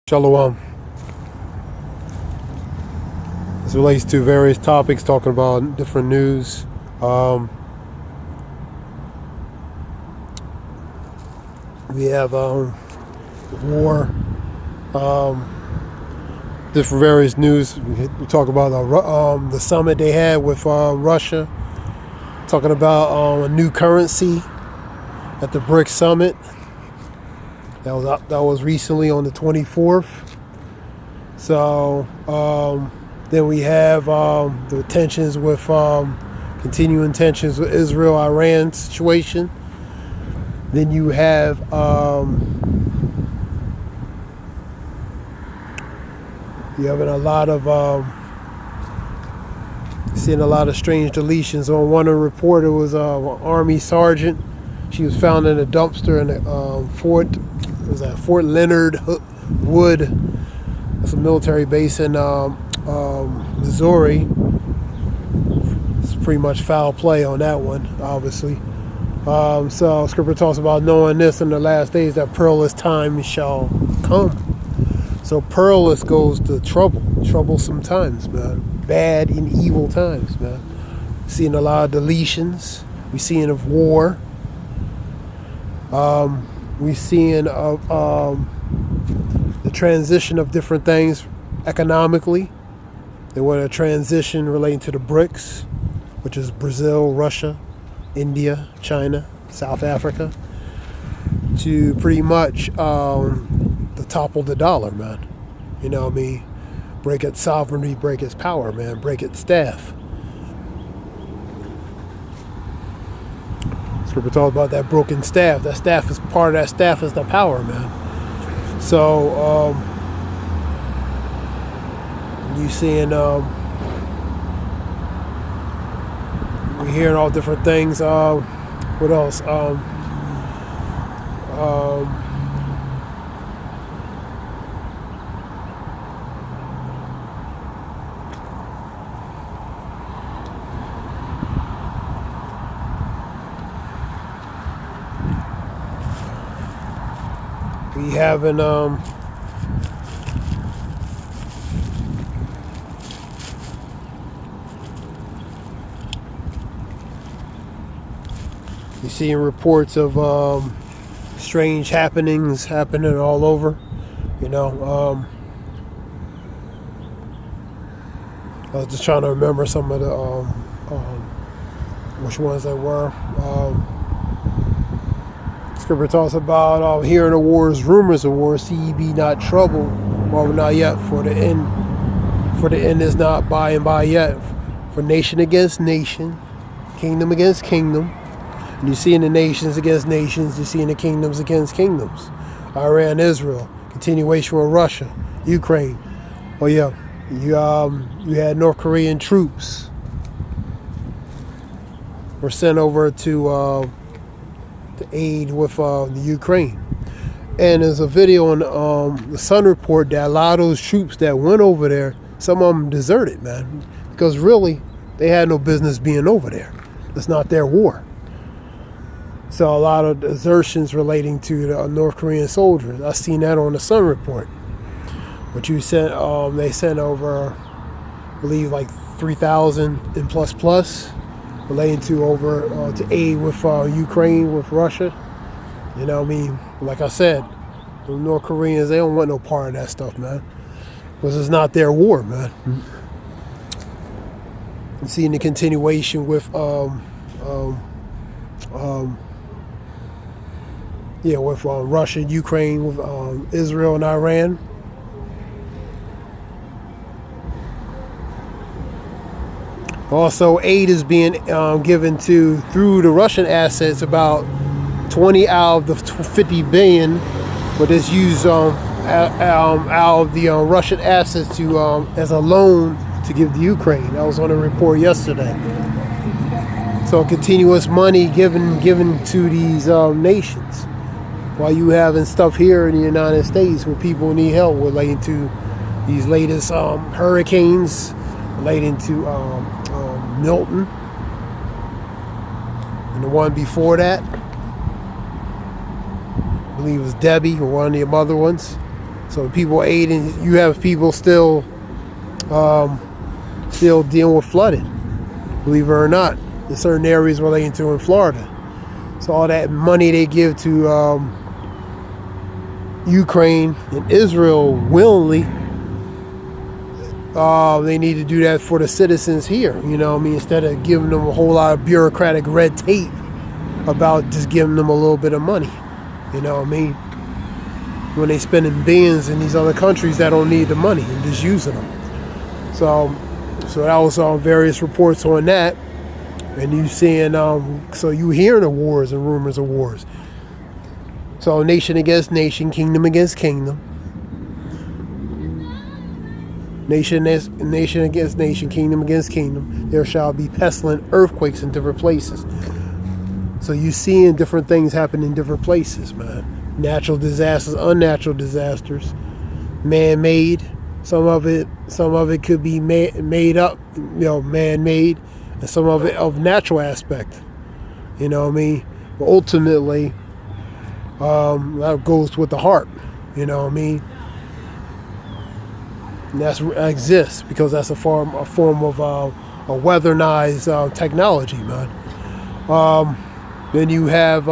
Shalom. This relates to various topics, talking about different news. We have war, different various news. We talk about the summit they had with Russia, talking about a new currency at the BRICS summit. That was recently on the 24th. So then we have the tensions with continuing tensions with Israel-Iran situation. Then you have a lot of seeing a lot of strange deletions. On one of the report, it was an Army sergeant. She was found in a dumpster in Fort Leonard Wood. That's a military base in Missouri. It's pretty much foul play on that one, obviously. So Scripture talks about knowing this in the last days, that perilous time shall come. So perilous goes to troublesome times, man. Bad and evil times, man. Seeing a lot of deletions. We seeing of war. We seeing of the transition of different things economically. They want a transition relating to the BRICS, which is Brazil, Russia, India, China, South Africa, to pretty much the topple the dollar, man. You know what I mean? Break its sovereignty, break its power, man. Break its staff. Scripture talks about that broken staff. That staff is part of that staff is the power, man. So you seeing we're hearing all different things. What else? We having you seeing reports of strange happenings happening all over. You know, I was just trying to remember some of the which ones they were. Scripture talks about hearing of wars, rumors of wars. See ye be not troubled, while we're not yet. For the end is not by and by yet. For nation against nation, kingdom against kingdom. And you see in the nations against nations, you see in the kingdoms against kingdoms. Iran, Israel, continuation with Russia, Ukraine. Oh yeah, you had North Korean troops were sent over to aid with the Ukraine. And there's a video on the Sun report that a lot of those troops that went over there, some of them deserted, man, because really they had no business being over there. It's not their war. So a lot of desertions relating to the North Korean soldiers. I seen that on the Sun report. But they sent over, I believe, like 3,000 and plus relating to over to aid with Ukraine, with Russia. You know what I mean? Like I said, the North Koreans, they don't want no part of that stuff, man, because it's not their war, man. And seeing the continuation with with Russia, Ukraine, with Israel and Iran. Also, aid is being given through the Russian assets, about 20 out of the 50 billion, but it's used out of the Russian assets to as a loan to give to Ukraine. That was on a report yesterday. So continuous money given to these nations, while you having stuff here in the United States where people need help relating to these latest hurricanes, relating to Milton, and the one before that, I believe it was Debbie, or one of the other ones. So people aiding, you have people still dealing with flooding, believe it or not, in certain areas relating to in Florida. So all that money they give to Ukraine and Israel willingly, they need to do that for the citizens here, you know what I mean, instead of giving them a whole lot of bureaucratic red tape about just giving them a little bit of money, you know what I mean, when they spending billions in these other countries that don't need the money and just using them. So that was on various reports on that, and you seeing, so you hearing of wars and rumors of wars. So nation against nation, kingdom against kingdom, nation against nation, kingdom against kingdom. There shall be pestilent earthquakes in different places. So you seeing different things happen in different places, man. Natural disasters, unnatural disasters, man-made. Some of it could be made up, you know, man-made, and some of it of natural aspect. You know what I mean? But ultimately, that goes with the heart. You know what I mean? And that exists because that's a form of a weatherized technology, man. Then you have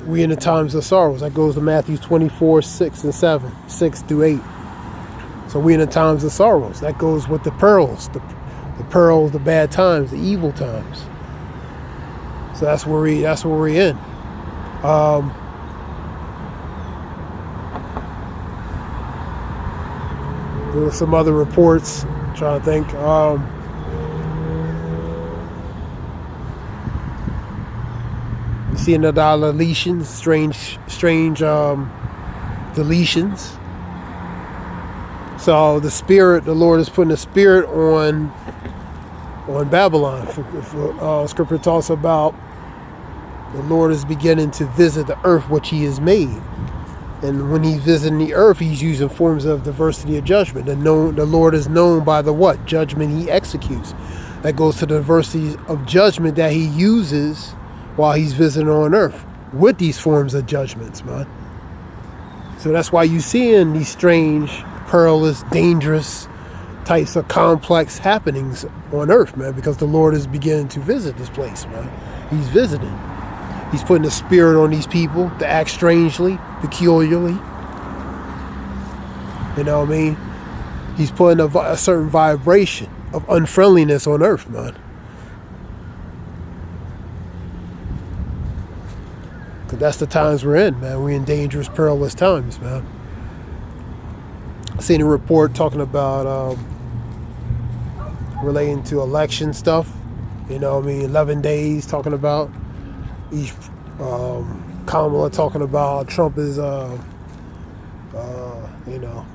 we in the times of sorrows. That goes to Matthew 24, 6 and 7, 6 through 8. So we in the times of sorrows. That goes with the pearls, the bad times, the evil times. So that's where we're in. There were some other reports. I'm trying to think. Seeing the deletions, strange deletions. So the Lord is putting a spirit on Babylon. Scripture talks about the Lord is beginning to visit the earth which He has made, and when He's visiting the earth, He's using forms of diversity of judgment. The Lord is known by the what? Judgment He executes. That goes to the diversity of judgment that He uses while He's visiting on earth with these forms of judgments, man. So that's why you seeing these strange, perilous, dangerous types of complex happenings on earth, man, because the Lord is beginning to visit this place, man. He's visiting. He's putting a spirit on these people to act strangely, peculiarly. You know what I mean? He's putting a certain vibration of unfriendliness on earth, man. Because that's the times we're in, man. We're in dangerous, perilous times, man. I seen a report talking about relating to election stuff. You know what I mean? 11 days talking about each Kamala talking about Trump is you know,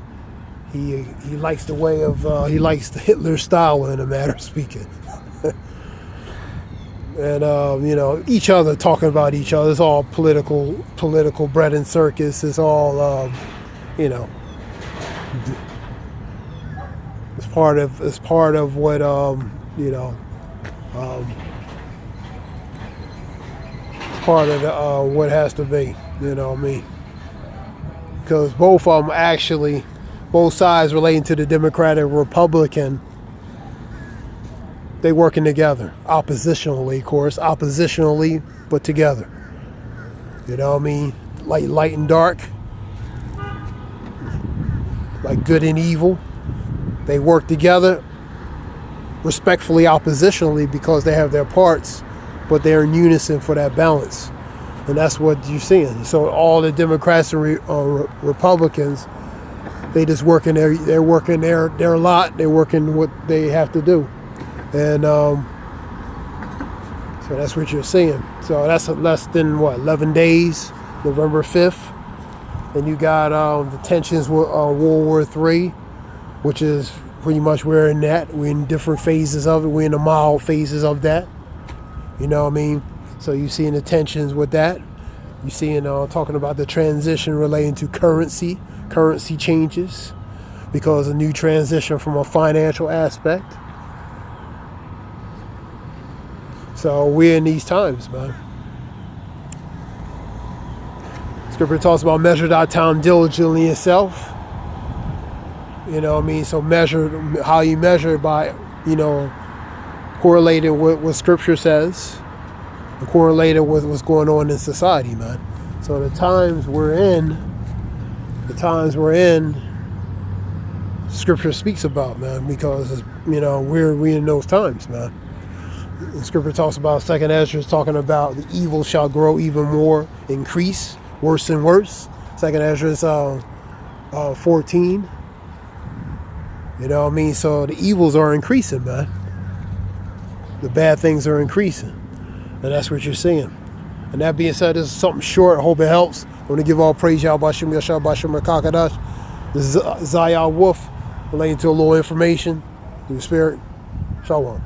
he likes the way of he likes the Hitler style in a matter of speaking. And you know, each other talking about each other. It's all political bread and circus. It's all you know, it's part of what you know, it's part of what has to be, you know what I mean? Because both of them actually, both sides relating to the Democratic Republican, they working together, oppositionally, of course, but together. You know what I mean? Like light and dark, like good and evil. They work together, respectfully, oppositionally, because they have their parts, but they're in unison for that balance. And that's what you're seeing. So all the Democrats and Republicans, they just working they're working their lot. They're working what they have to do. And so that's what you're seeing. So that's less than, 11 days, November 5th. And you got the tensions with World War III, which is pretty much we're in that. We're in different phases of it. We're in the mild phases of that. You know what I mean? So you're seeing the tensions with that. You're seeing talking about the transition relating to currency changes, because a new transition from a financial aspect. So we're in these times, man. Scripture talks about measure thy time diligently itself. You know what I mean? So measure, how you measure by, you know, correlated with what Scripture says, and correlated with what's going on in society, man. So the times we're in, Scripture speaks about, man, because, you know, we're in those times, man. The Scripture talks about, 2nd Ezra is talking about the evil shall grow even more, increase, worse and worse. 2nd Ezra is 14. You know what I mean? So the evils are increasing, man. The bad things are increasing. And that's what you're seeing. And that being said, this is something short. I hope it helps. I want to give all praise, Yahweh Bashim Yashar Bashim Rakakadash. This is Zayah Wolf relating to a little information through the Spirit. Shalom.